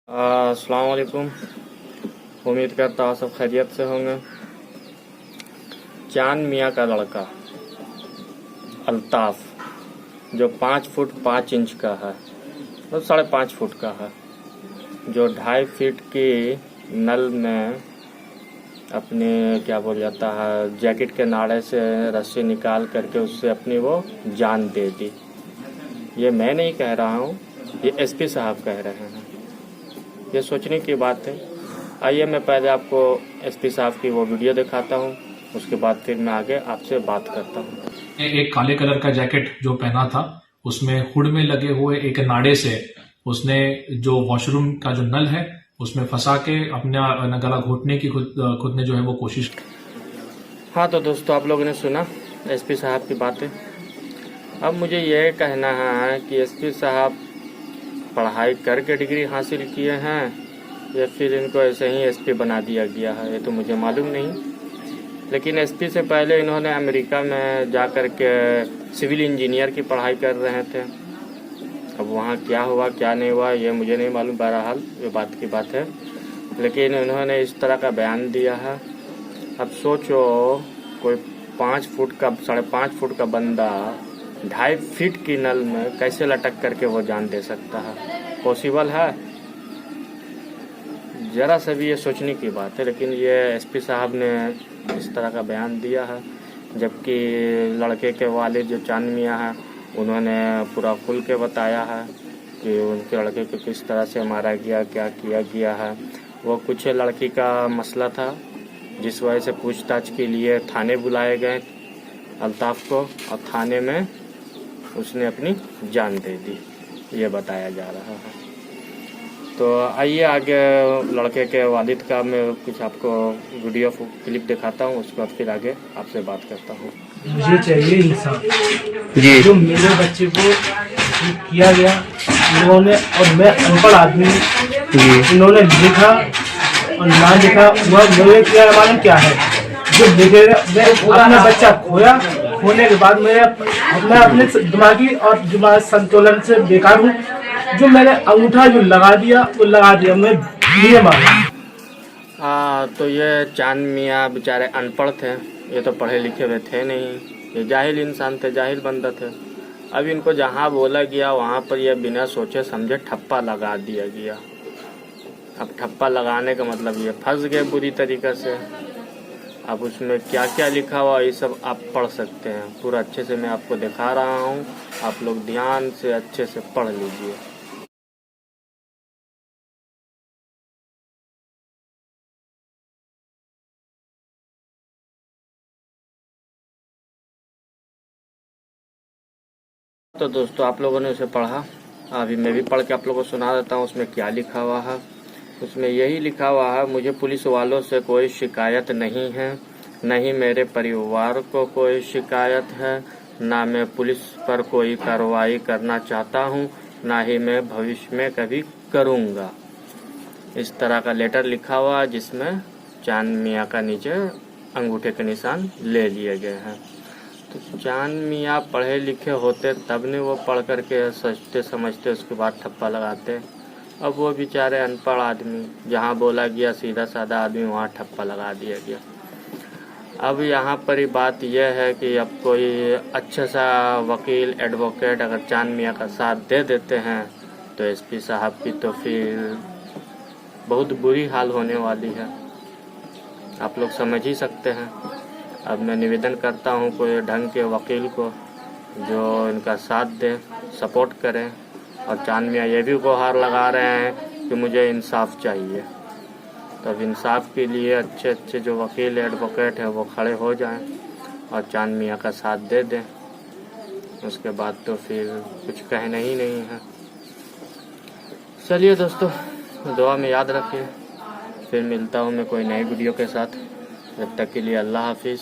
अस्सलाम वालेकुम। उम्मीद करता हूँ सब खैरियत से होंगे। चांद मियाँ का लड़का अल्ताफ़, जो 5 फुट 5 इंच का है, मतलब 5.5 फुट का है, जो 2.5 फीट की नल में अपने क्या बोल जाता है जैकेट के नाड़े से रस्सी निकाल करके उससे अपनी वो जान दे दी। ये मैं नहीं कह रहा हूँ, ये एसपी साहब कह रहे हैं। ये सोचने की बात है। आइए मैं पहले आपको एसपी साहब की वो वीडियो दिखाता हूँ, उसके बाद फिर मैं आगे आपसे बात करता हूँ। एक काले कलर का जैकेट जो पहना था, उसमें हुड में लगे हुए एक नाड़े से उसने जो वॉशरूम का जो नल है उसमें फंसा के अपना गला घोटने की खुद ने जो है वो कोशिश की। हाँ तो दोस्तों, आप लोगों ने सुना एसपी साहब की बातें। अब मुझे ये कहना है कि एसपी साहब पढ़ाई करके डिग्री हासिल किए हैं या फिर इनको ऐसे ही एसपी बना दिया गया है, ये तो मुझे मालूम नहीं। लेकिन एसपी से पहले इन्होंने अमेरिका में जा कर के सिविल इंजीनियर की पढ़ाई कर रहे थे। अब वहाँ क्या हुआ क्या नहीं हुआ ये मुझे नहीं मालूम, बहरहाल ये बात की बात है। लेकिन इन्होंने इस तरह का बयान दिया है। अब सोचो, कोई 5 फुट का 5.5 फुट का बंदा 2.5 फीट की नल में कैसे लटक करके वो जान दे सकता है? पॉसिबल है? ज़रा सा भी ये सोचने की बात है। लेकिन ये एसपी साहब ने इस तरह का बयान दिया है, जबकि लड़के के वालिद जो चांद मियाँ हैं उन्होंने पूरा खुल के बताया है कि उनके लड़के को किस तरह से मारा गया, क्या किया गया है। वो कुछ लड़की का मसला था जिस वजह से पूछताछ के लिए थाने बुलाए गए अल्ताफ़ को, और थाने में उसने अपनी जान दे दी, ये बताया जा रहा है। तो आइए आगे लड़के के वालिद का मैं कुछ आपको वीडियो क्लिप दिखाता हूँ, उसके बाद फिर आगे आपसे बात करता हूँ। मुझे चाहिए इंसाफ जी। जो मेरे बच्चे को किया गया इन्होंने, और मैं अनपढ़ आदमी, इन्होंने लिखा और ना लिखा हुआ मेरे क्या मालूम क्या है। जो लिखेगा, मैं अपना बच्चा खोने के बाद मैं अपने दिमागी और दिमाग संतुलन से बेकार हूँ। जो मैंने अंगूठा जो लगा दिया वो लगा दिया, मैं लिए मारा। तो ये चांद मियाँ बेचारे अनपढ़ थे, ये तो पढ़े लिखे हुए थे नहीं, ये जाहिल इंसान थे, जाहिल बंदा थे। अब इनको जहाँ बोला गया वहाँ पर ये बिना सोचे समझे ठप्पा लगा दिया गया। अब ठप्पा लगाने का मतलब ये फंस गए बुरी तरीक़े से। अब उसमें क्या क्या लिखा हुआ ये सब आप पढ़ सकते हैं, पूरा अच्छे से मैं आपको दिखा रहा हूँ, आप लोग ध्यान से अच्छे से पढ़ लीजिए। तो दोस्तों, आप लोगों ने उसे पढ़ा, अभी मैं भी पढ़ के आप लोगों को सुना देता हूँ उसमें क्या लिखा हुआ है। उसमें यही लिखा हुआ है, मुझे पुलिस वालों से कोई शिकायत नहीं है, न ही मेरे परिवार को कोई शिकायत है, ना मैं पुलिस पर कोई कार्रवाई करना चाहता हूँ, ना ही मैं भविष्य में कभी करूँगा। इस तरह का लेटर लिखा हुआ है जिसमें चांद मियाँ का नीचे अंगूठे के निशान ले लिए गए हैं। तो चांद मियाँ पढ़े लिखे होते तब ने वो पढ़ करके सोचते समझते उसके बाद ठप्पा लगाते। अब वो बेचारे अनपढ़ आदमी, जहाँ बोला गया सीधा साधा आदमी वहाँ ठप्पा लगा दिया गया। अब यहाँ पर ही बात यह है कि अब कोई अच्छा सा वकील एडवोकेट अगर चांद मियाँ का साथ दे देते हैं तो एसपी साहब की तो फिर बहुत बुरी हाल होने वाली है, आप लोग समझ ही सकते हैं। अब मैं निवेदन करता हूँ कोई ढंग के वकील को जो इनका साथ दे, सपोर्ट करें। और चांद मियाँ ये भी गुहार लगा रहे हैं कि मुझे इंसाफ चाहिए। तो अब इंसाफ के लिए अच्छे अच्छे जो वकील एडवोकेट हैं वो खड़े हो जाएं और चांद मियाँ का साथ दे दें, उसके बाद तो फिर कुछ कहना ही नहीं है। चलिए दोस्तों, दुआ में याद रखिए। फिर मिलता हूँ मैं कोई नई वीडियो के साथ, जब तक के लिए अल्लाह हाफिज़।